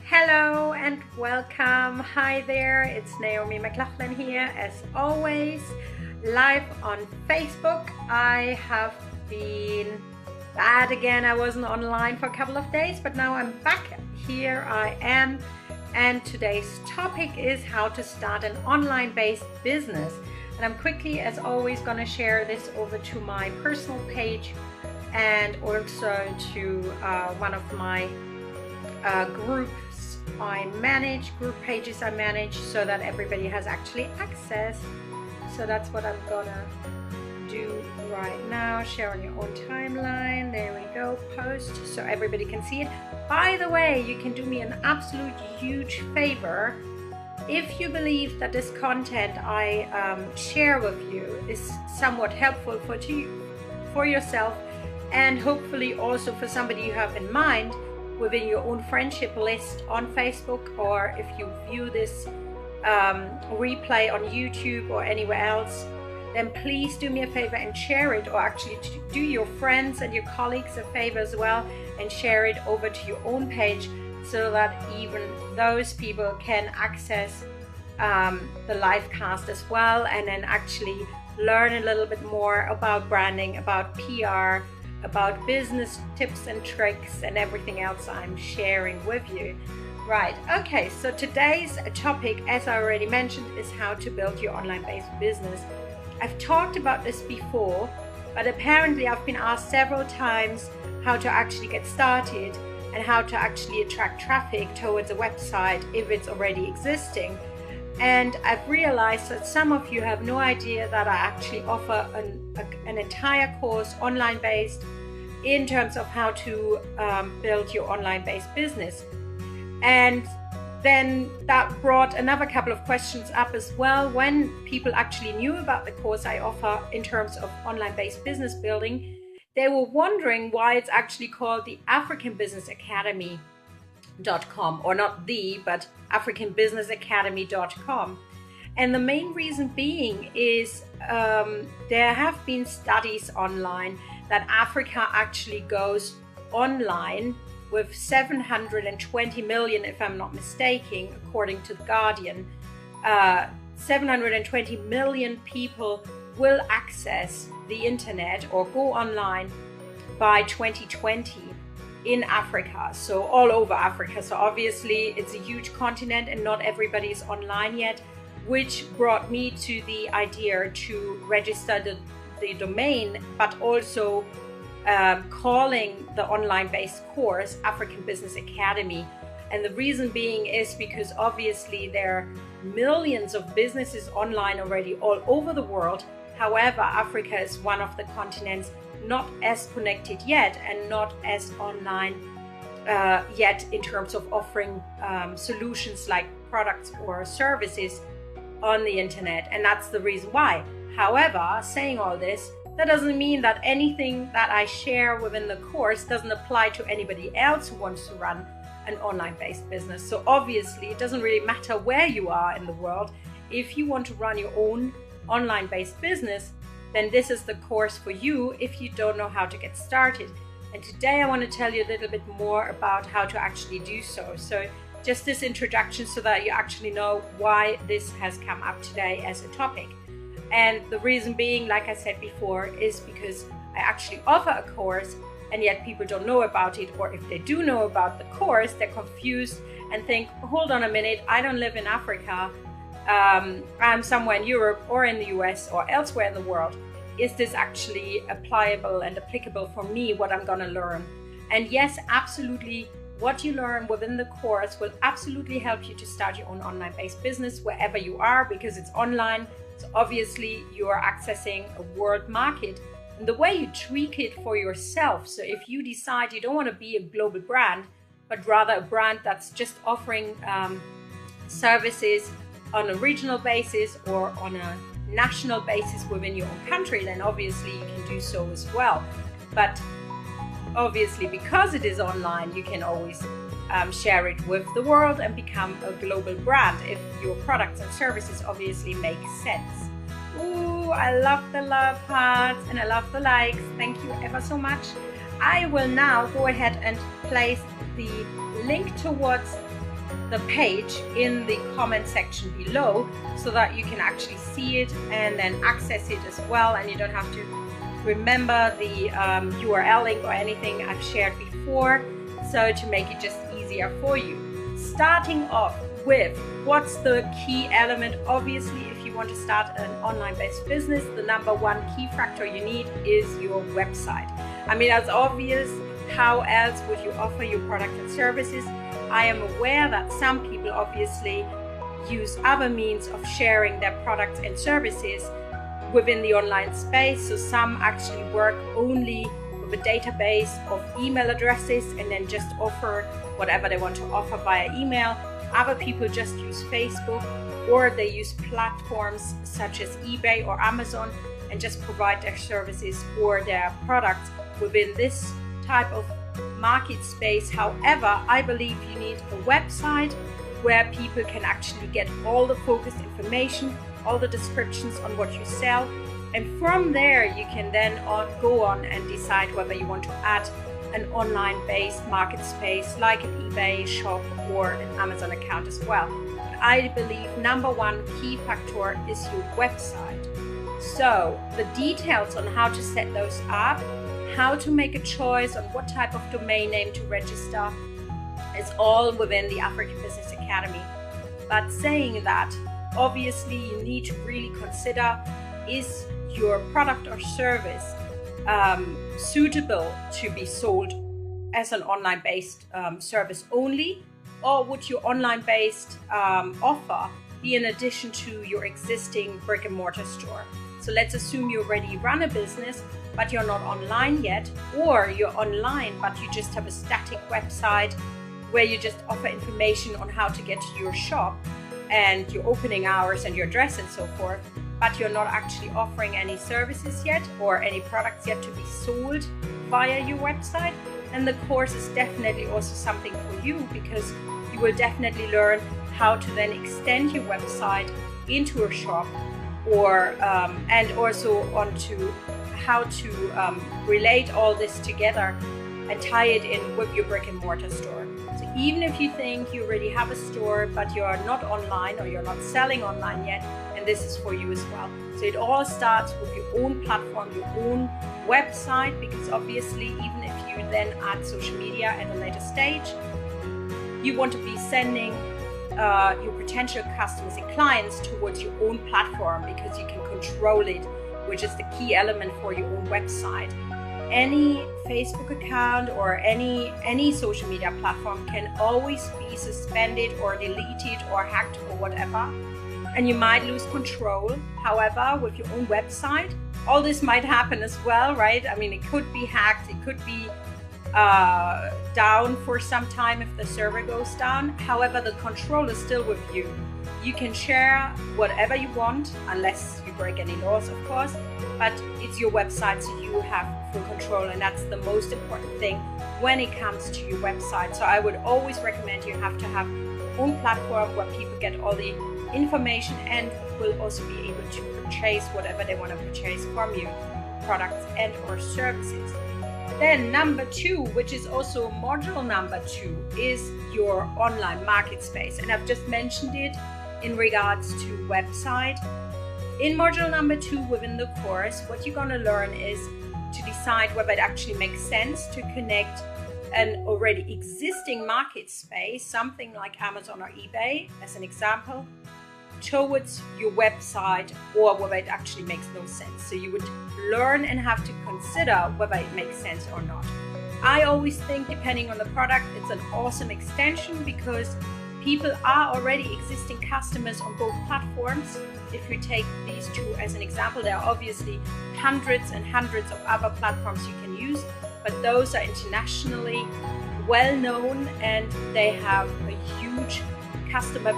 Hello and welcome. Hi there, it's Naomi Mc Laughlan here, as always, live on Facebook. I have been bad again. I wasn't online for a couple of days, but now I'm back. Here I am, and today's topic is how to start an online-based business. And I'm quickly, as always, going to share this over to my personal page and also to one of my groups group pages I manage, so that everybody has actually access. So that's what I'm gonna do right now. Share on your own timeline. There we go. Post so everybody can see it. By the way, you can do me an absolute huge favor. If you believe that this content I share with you is somewhat helpful for yourself, and hopefully also for somebody you have in mind within your own friendship list on Facebook, or if you view this replay on YouTube or anywhere else, then please do me a favor and share it, or actually do your friends and your colleagues a favor as well and share it over to your own page, so that even those people can access the live cast as well, and then actually learn a little bit more about branding, about PR, about business tips and tricks and everything else I'm sharing with you. Right, okay, so today's topic, as I already mentioned, is how to build your online-based business. I've talked about this before, but apparently I've been asked several times how to actually get started and how to actually attract traffic towards a website if it's already existing. And I've realized that some of you have no idea that I actually offer an entire course online based in terms of how to build your online based business. And then that brought another couple of questions up as well. When people actually knew about the course I offer in terms of online based business building, they were wondering why it's actually called the AfricanBusinessAcademy.com, or not the, but AfricanBusinessAcademy.com. And the main reason being is there have been studies online that Africa actually goes online with 720 million, if I'm not mistaken, according to The Guardian. 720 million people will access the internet or go online by 2020 in Africa, so all over Africa. So obviously it's a huge continent and not everybody is online yet, which brought me to the idea to register the domain, but also calling the online-based course African Business Academy. And the reason being is because obviously there are millions of businesses online already all over the world. However, Africa is one of the continents not as connected yet and not as online yet in terms of offering solutions like products or services on the internet, and that's the reason why. However, saying all this, that doesn't mean that anything that I share within the course doesn't apply to anybody else who wants to run an online-based business. So obviously it doesn't really matter where you are in the world. If you want to run your own online-based business, then this is the course for you if you don't know how to get started. And today I want to tell you a little bit more about how to actually do so. So just this introduction so that you actually know why this has come up today as a topic. And the reason being, like I said before, is because I actually offer a course and yet people don't know about it, or if they do know about the course, they're confused and think, hold on a minute, I don't live in Africa. I'm somewhere in Europe or in the US or elsewhere in the world. Is this actually applicable and applicable for me, what I'm going to learn? And yes, absolutely, what you learn within the course will absolutely help you to start your own online-based business wherever you are, because it's online. So obviously you are accessing a world market. And the way you tweak it for yourself, so if you decide you don't want to be a global brand, but rather a brand that's just offering services on a regional basis or on a national basis within your own country, then obviously you can do so as well. But obviously, because it is online, you can always share it with the world and become a global brand if your products and services obviously make sense. Ooh, I love the love hearts and I love the likes. Thank you ever so much. I will now go ahead and place the link towards the page in the comment section below so that you can actually see it and then access it as well, and you don't have to remember the URL link or anything I've shared before, so to make it just easier for you. Starting off with what's the key element. Obviously, if you want to start an online-based business, the number one key factor you need is your website. I mean, that's obvious. How else would you offer your product and services? I am aware that some people obviously use other means of sharing their products and services within the online space. So some actually work only with a database of email addresses and then just offer whatever they want to offer via email. Other people just use Facebook, or they use platforms such as eBay or Amazon and just provide their services or their products within this type of market space. However, I believe you need a website where people can actually get all the focused information, all the descriptions on what you sell, and from there you can then go on and decide whether you want to add an online-based market space like an eBay shop or an Amazon account as well. But I believe number one key factor is your website. So the details on how to set those up, how to make a choice on what type of domain name to register, is all within the African Business Academy. But saying that, obviously you need to really consider, is your product or service suitable to be sold as an online-based service only, or would your online-based offer be in addition to your existing brick and mortar store? So let's assume you already run a business, but you're not online yet, or you're online, but you just have a static website where you just offer information on how to get to your shop and your opening hours and your address and so forth, but you're not actually offering any services yet or any products yet to be sold via your website. And the course is definitely also something for you, because you will definitely learn how to then extend your website into a shop, or and also onto how to relate all this together and tie it in with your brick and mortar store. So even if you think you already have a store but you're not online or you're not selling online yet, and this is for you as well. So it all starts with your own platform, your own website, because obviously even if you then add social media at a later stage, you want to be sending your potential customers and clients towards your own platform, because you can control it, which is the key element for your own website. Any Facebook account or any social media platform can always be suspended or deleted or hacked or whatever, and you might lose control. However, with your own website, all this might happen as well, right? I mean, it could be hacked, it could be down for some time if the server goes down. However, the control is still with you. You can share whatever you want, unless you break any laws, of course, but it's your website, so you have full control, and that's the most important thing when it comes to your website. So I would always recommend you have to have your own platform where people get all the information and will also be able to purchase whatever they want to purchase from you, products and or services. Then number two, which is also module number 2, is your online market space. And I've just mentioned it in regards to website. In module number 2 within the course, what you're going to learn is to decide whether it actually makes sense to connect an already existing market space, something like Amazon or eBay as an example, towards your website, or whether it actually makes no sense. So you would learn and have to consider whether it makes sense or not. I always think, depending on the product, it's an awesome extension, because people are already existing customers on both platforms. If you take these two as an example, there are obviously hundreds and hundreds of other platforms you can use, but those are internationally well known and they have a huge customer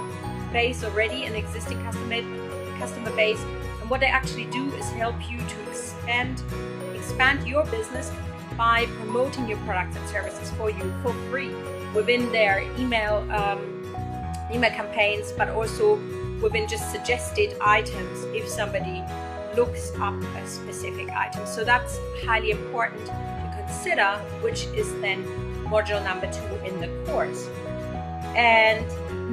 base already, an existing customer base. And what they actually do is help you to expand your business by promoting your products and services for you for free within their email campaigns, but also within just suggested items if somebody looks up a specific item. So that's highly important to consider, which is then module number 2 in the course. And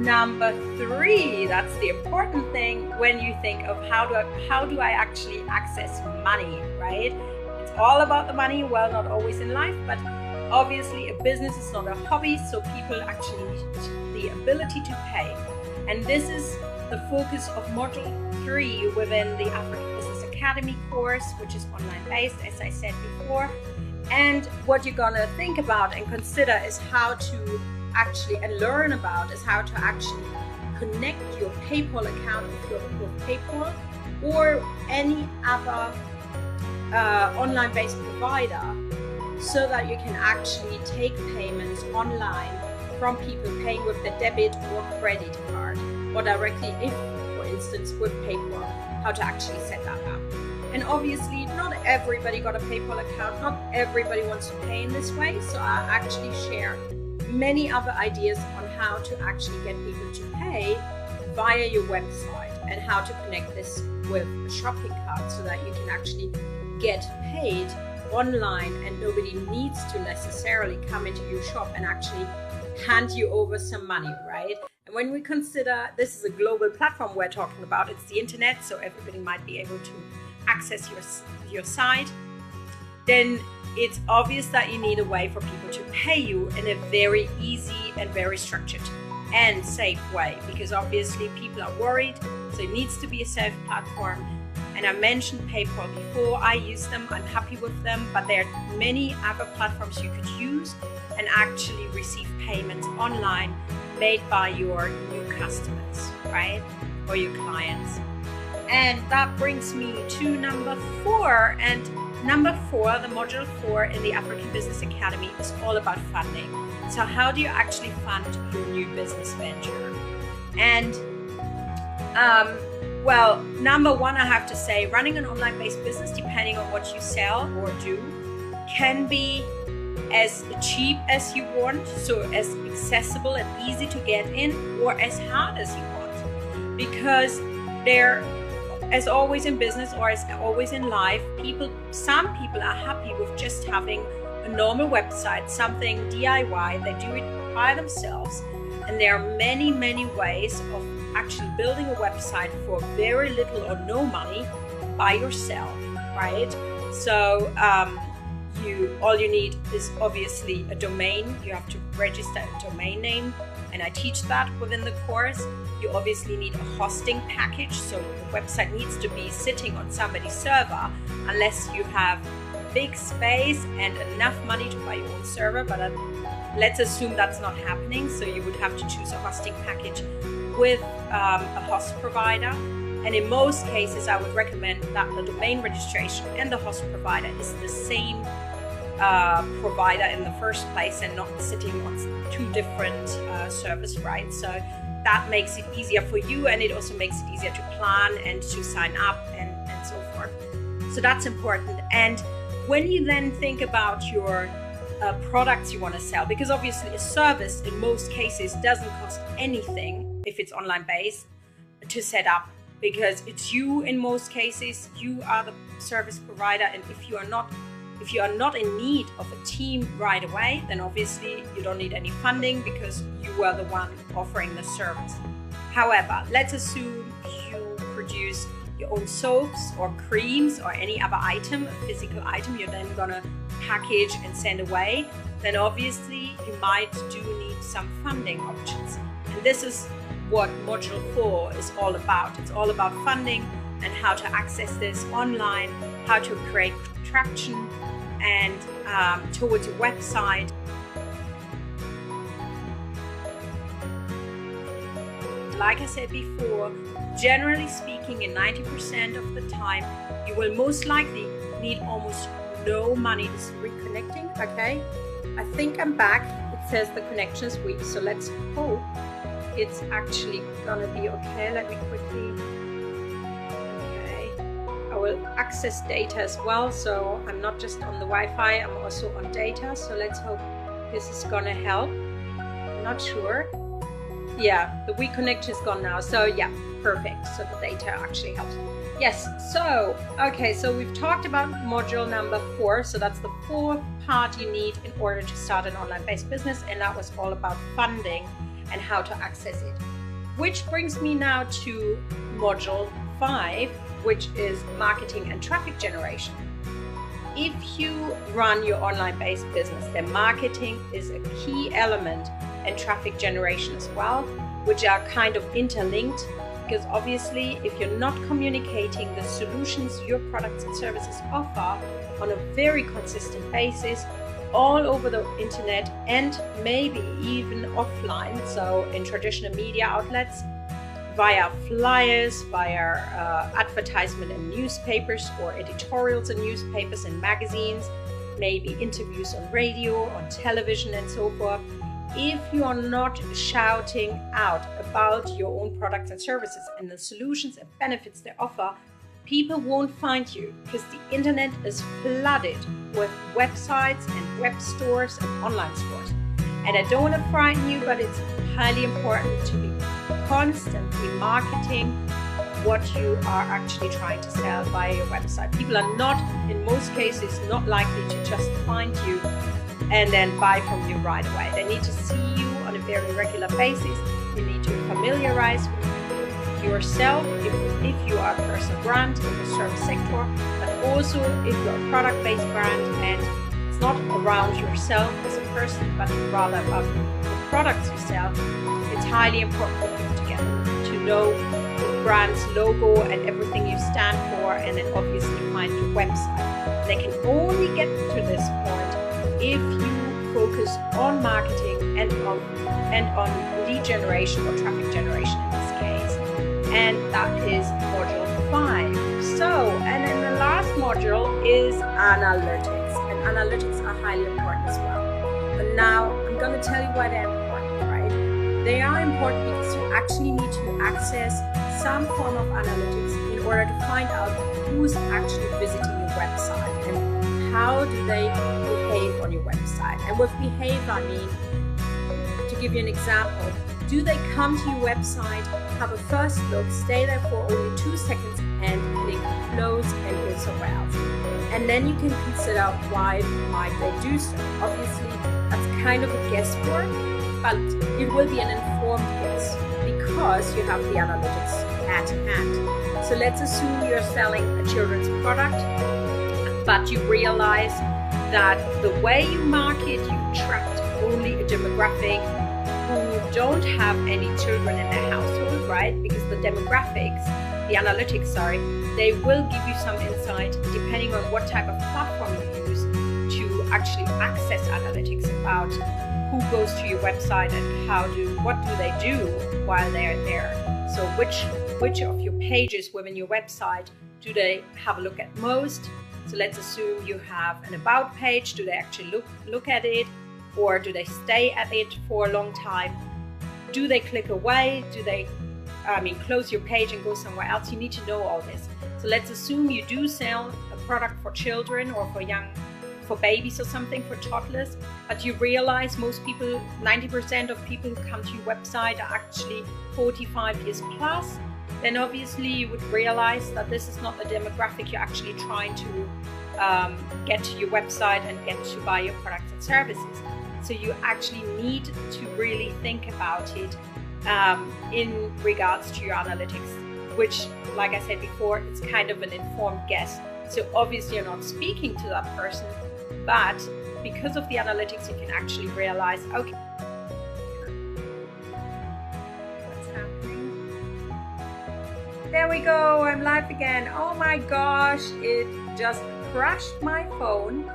number 3, that's the important thing when you think of how do I actually access money, right? It's all about the money. Well, not always in life, but obviously a business is not a hobby, so people actually need the ability to pay. And this is the focus of module 3 within the African Business Academy course, which is online based, as I said before. And what you're gonna think about and consider is how to actually, and learn about, is how to actually connect your PayPal account if you're with PayPal or any other online based provider, so that you can actually take payments online from people paying with the debit or credit card, or directly, if for instance with PayPal, how to actually set that up. And obviously not everybody got a PayPal account, not everybody wants to pay in this way, so I actually share many other ideas on how to actually get people to pay via your website, and how to connect this with a shopping cart so that you can actually get paid online and nobody needs to necessarily come into your shop and actually hand you over some money, right? And when we consider this is a global platform we're talking about, it's the internet, so everybody might be able to access your site, then it's obvious that you need a way for people to pay you in a very easy and very structured and safe way, because obviously people are worried, so it needs to be a safe platform. And I mentioned PayPal before. I use them, I'm happy with them, but there are many other platforms you could use and actually receive payments online made by your new customers, right? Or your clients. And that brings me to number 4. And number 4, the module 4 in the African Business Academy, is all about funding. So how do you actually fund your new business venture? And well, number 1, I have to say, running an online-based business, depending on what you sell or do, can be as cheap as you want, so as accessible and easy to get in, or as hard as you want. Because there, as always in business or as always in life, some people are happy with just having a normal website, something DIY, they do it by themselves. And there are many, many ways of actually building a website for very little or no money by yourself, right? So all you need is obviously a domain. You have to register a domain name, and I teach that within the course. You obviously need a hosting package, so the website needs to be sitting on somebody's server, unless you have big space and enough money to buy your own server, but let's assume that's not happening, so you would have to choose a hosting package with a host provider. And in most cases, I would recommend that the domain registration and the host provider is the same provider in the first place, and not sitting on 2 different servers, right? So that makes it easier for you, and it also makes it easier to plan and to sign up and so forth. So that's important. And when you then think about your products you want to sell, because obviously a service in most cases doesn't cost anything if it's online based to set up, because it's you in most cases, you are the service provider, and if you are not in need of a team right away, then obviously you don't need any funding because you are the one offering the service. However, let's assume you produce your own soaps or creams or any other item, a physical item you're then gonna package and send away, then obviously you might do need some funding options. And this is what module 4 is all about. It's all about funding and how to access this online, how to create traction and towards your website. Like I said before, generally speaking, in 90% of the time, you will most likely need almost no money. This is reconnecting, okay? I think I'm back. It says the connection is weak, so let's hope it's actually gonna be okay. Let me quickly, okay. I will access data as well, so I'm not just on the Wi-Fi, I'm also on data, so let's hope this is gonna help. I'm not sure. Yeah, the weak connection is gone now, so yeah, perfect. So the data actually helps. Yes, so, okay, so we've talked about module number 4, so that's the 4th part you need in order to start an online-based business, and that was all about funding. and how to access it. Which brings me now to module 5, which is marketing and traffic generation. If you run your online-based business, then marketing is a key element and traffic generation as well, which are kind of interlinked, because obviously if you're not communicating the solutions your products and services offer on a very consistent basis all over the internet and maybe even offline, so in traditional media outlets, via flyers, via advertisement in newspapers or editorials in newspapers and magazines, maybe interviews on radio, on television and so forth. If you are not shouting out about your own products and services and the solutions and benefits they offer, people won't find you, because the internet is flooded with websites and web stores and online stores. And I don't want to frighten you, but it's highly important to be constantly marketing what you are actually trying to sell via your website. People are not, in most cases, not likely to just find you and then buy from you right away. They need to see you on a very regular basis. You need to familiarize with yourself if you are a personal brand in the service sector, but also if you're a product-based brand and it's not around yourself as a person, but rather about the products you sell. It's highly important for people to know the brand's logo and everything you stand for, and then obviously find your website. They can only get to this point if you focus on marketing and on lead generation or traffic generation in this case. And that is module 5. So, and then the last module is analytics. And analytics are highly important as well. But now I'm going to tell you why they're important, right? They are important because you actually need to access some form of analytics in order to find out who's actually visiting your website and how do they behave on your website. And with behave, I mean, to give you an example, do they come to your website, have a first look, stay there for only 2 seconds and click close and go somewhere else? And then you can consider why might they do so. Obviously, that's kind of a guesswork, but it will be an informed guess because you have the analytics at hand. So let's assume you're selling a children's product, but you realize that the way you market, you attract only a demographic who don't have any children in their household, right? Because the demographics, the analytics, they will give you some insight depending on what type of platform you use to actually access analytics about who goes to your website and what do they do while they're there. So which of your pages within your website do they have a look at most? So let's assume you have an about page. Do they actually look at it, or do they stay at it for a long time? Do they click away? Do they close your page and go somewhere else? You need to know all this. So let's assume you do sell a product for children or for babies or something, for toddlers, but you realize most people, 90% of people who come to your website are actually 45 years plus. Then obviously you would realize that this is not the demographic you're actually trying to get to your website and get to buy your products and services. So you actually need to really think about it in regards to your analytics, which, like I said before, it's kind of an informed guess. So obviously you're not speaking to that person, but because of the analytics, you can actually realize, okay, what's happening? There we go, I'm live again. Oh my gosh, it just crashed my phone.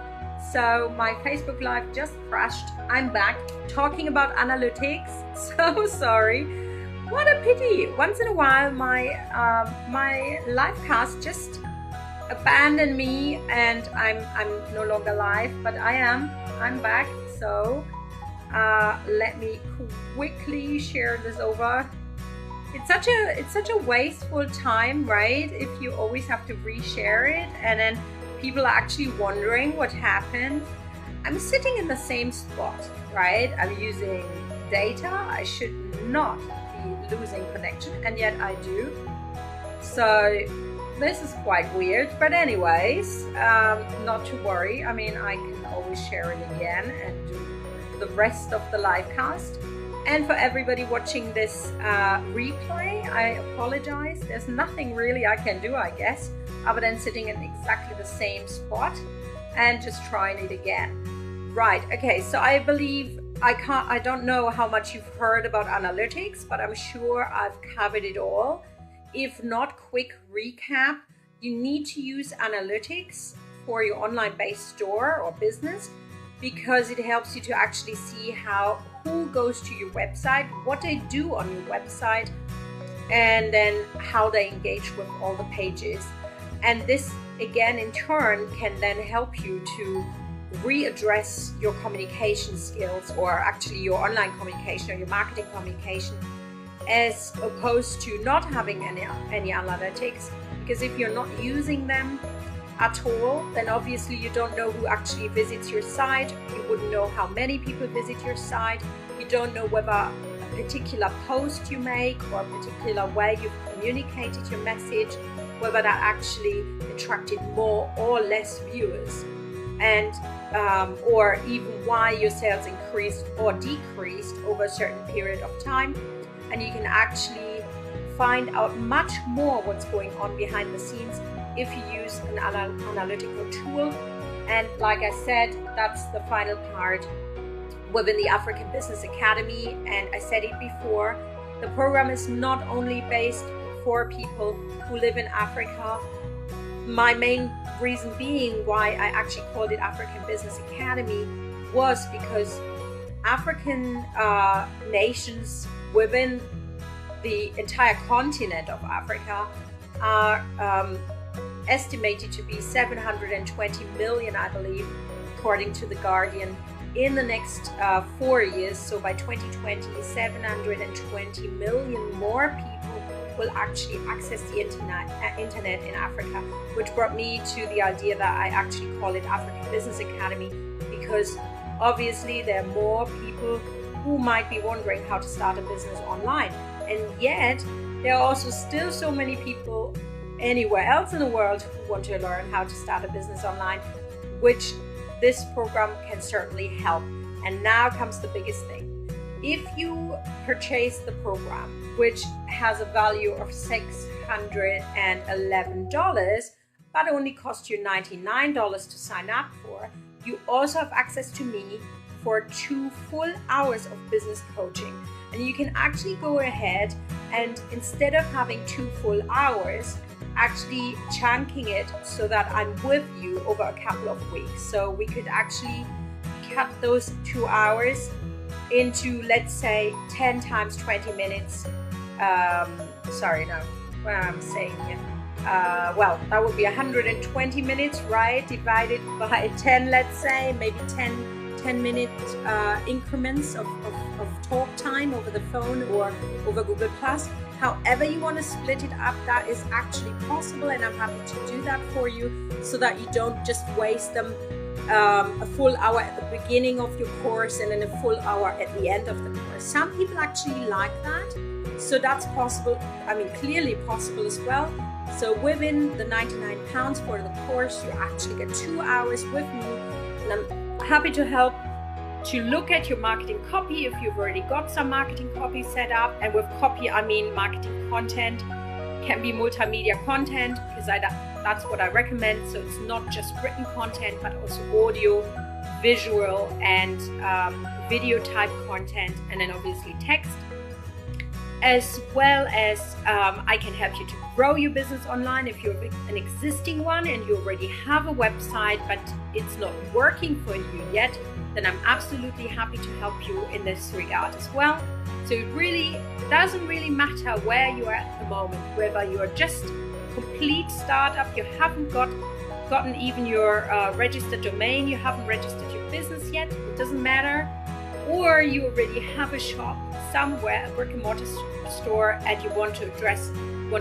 So my Facebook Live just crashed. I'm back talking about analytics. So sorry. What a pity. Once in a while, my live cast just abandoned me and I'm no longer live, but I'm back. So let me quickly share this over. It's such a wasteful time, right? If you always have to reshare it and then people are actually wondering what happened. I'm sitting in the same spot, right? I'm using data. I should not be losing connection, and yet I do. So this is quite weird, but anyways, not to worry. I mean, I can always share it again and do the rest of the live cast. And for everybody watching this replay, I apologize. There's nothing really I can do, I guess, other than sitting in exactly the same spot and just trying it again. Right, okay, so I believe I don't know how much you've heard about analytics, but I'm sure I've covered it all. If not, quick recap, you need to use analytics for your online-based store or business because it helps you to actually see who goes to your website, what they do on your website, and then how they engage with all the pages. And this, again, in turn, can then help you to readdress your communication skills, or actually your online communication or your marketing communication, as opposed to not having any analytics. Because if you're not using them at all, then obviously you don't know who actually visits your site. You wouldn't know how many people visit your site. You don't know whether a particular post you make or a particular way you've communicated your message, whether that actually attracted more or less viewers, and or even why your sales increased or decreased over a certain period of time. And you can actually find out much more what's going on behind the scenes if you use an analytical tool. And like I said, that's the final part within the African Business Academy. And I said it before, the program is not only based for people who live in Africa. My main reason being why I actually called it African Business Academy was because African nations within the entire continent of Africa are estimated to be 720 million, I believe, according to The Guardian, in the next 4 years. So by 2020, 720 million more people will actually access the internet in Africa, which brought me to the idea that I actually call it African Business Academy, because obviously there are more people who might be wondering how to start a business online. And yet there are also still so many people anywhere else in the world who want to learn how to start a business online, which this program can certainly help. And now comes the biggest thing. If you purchase the program, which has a value of $611, but only costs you $99 to sign up for, you also have access to me for 2 full hours of business coaching. And you can actually go ahead and, instead of having 2 full hours, actually chunking it so that I'm with you over a couple of weeks. So we could actually cut those 2 hours into, let's say, 10 times 20 minutes. What I'm saying here. Well, that would be 120 minutes, right? Divided by 10, let's say, maybe 10-minute increments of talk time over the phone or over Google+. However you want to split it up, that is actually possible, and I'm happy to do that for you so that you don't just waste them a full hour at the beginning of your course and then a full hour at the end of the course. Some people actually like that, so that's possible. I mean, clearly possible as well. So within the £99 for the course, you actually get 2 hours with me, and I'm happy to help to look at your marketing copy if you've already got some marketing copy set up. And with copy, I mean marketing content. Can be multimedia content, because that's what I recommend. So it's not just written content, but also audio, visual, and video type content, and then obviously text. As well as I can help you to grow your business online. If you're an existing one and you already have a website but it's not working for you yet, then I'm absolutely happy to help you in this regard as well. So it really doesn't really matter where you are at the moment, whether you are just complete startup, you haven't gotten even your registered domain, you haven't registered your business yet, it doesn't matter, or you already have a shop somewhere, a brick and mortar store, and you want to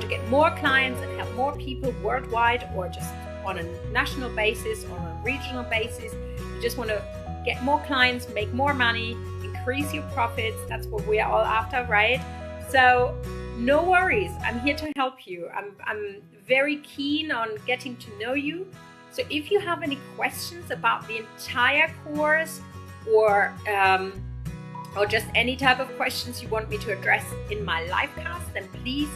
get more clients and help more people worldwide, or just on a national basis or on a regional basis. You just want to get more clients, make more money, increase your profits. That's what we are all after, right? So no worries, I'm here to help you. I'm very keen on getting to know you. So if you have any questions about the entire course, or or just any type of questions you want me to address in my live cast, then please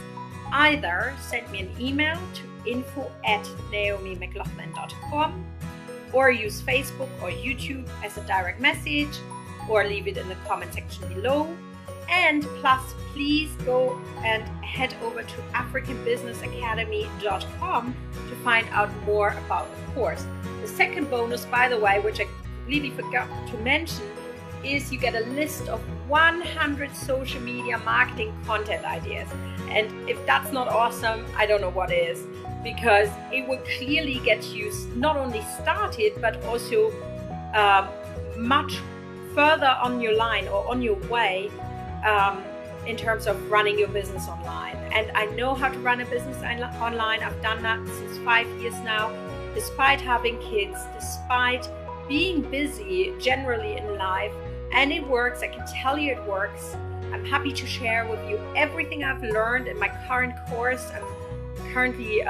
either send me an email to info@naomimclaughlan.com, or use Facebook or YouTube as a direct message, or leave it in the comment section below. And plus, please go and head over to africanbusinessacademy.com to find out more about the course. The second bonus, by the way, which I completely forgot to mention, is you get a list of 100 social media marketing content ideas. And if that's not awesome, I don't know what is, because it will clearly get you not only started, but also much further on your line or on your way in terms of running your business online. And I know how to run a business online. I've done that since 5 years now, despite having kids, despite being busy generally in life. And it works. I can tell you it works. I'm happy to share with you everything I've learned in my current course. I'm currently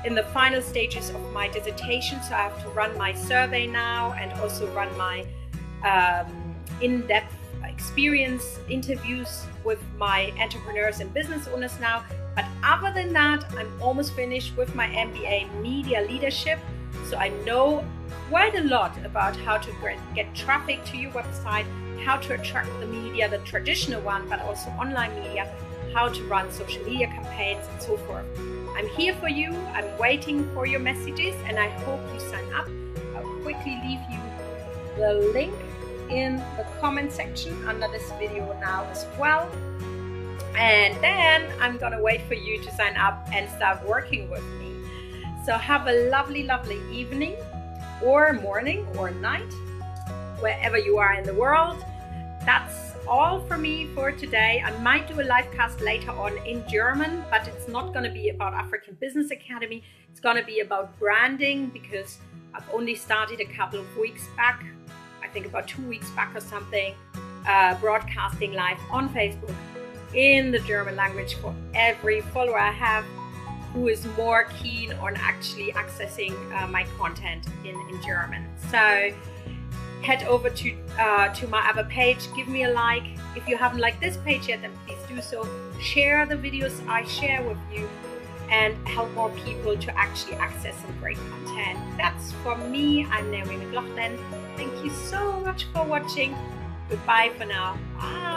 in the final stages of my dissertation, so I have to run my survey now and also run my in-depth experience interviews with my entrepreneurs and business owners now. But other than that, I'm almost finished with my MBA Media Leadership, so I know quite a lot about how to get traffic to your website, how to attract the media, the traditional one, but also online media, how to run social media campaigns, and so forth. I'm here for you. I'm waiting for your messages, and I hope you sign up. I'll quickly leave you the link in the comment section under this video now as well. And then I'm gonna wait for you to sign up and start working with me. So have a lovely, lovely evening or morning or night, wherever you are in the world. That's all for me for today. I might do a live cast later on in German, but it's not going to be about African Business Academy. It's going to be about branding, because I've only started a couple of weeks back, I think about 2 weeks back or something, broadcasting live on Facebook in the German language for every follower I have who is more keen on actually accessing my content in German. So head over to my other page, give me a like. If you haven't liked this page yet, then please do so. Share the videos I share with you and help more people to actually access some great content. That's from me. I'm Naomi Mc Laughlan. Thank you so much for watching. Goodbye for now. Bye.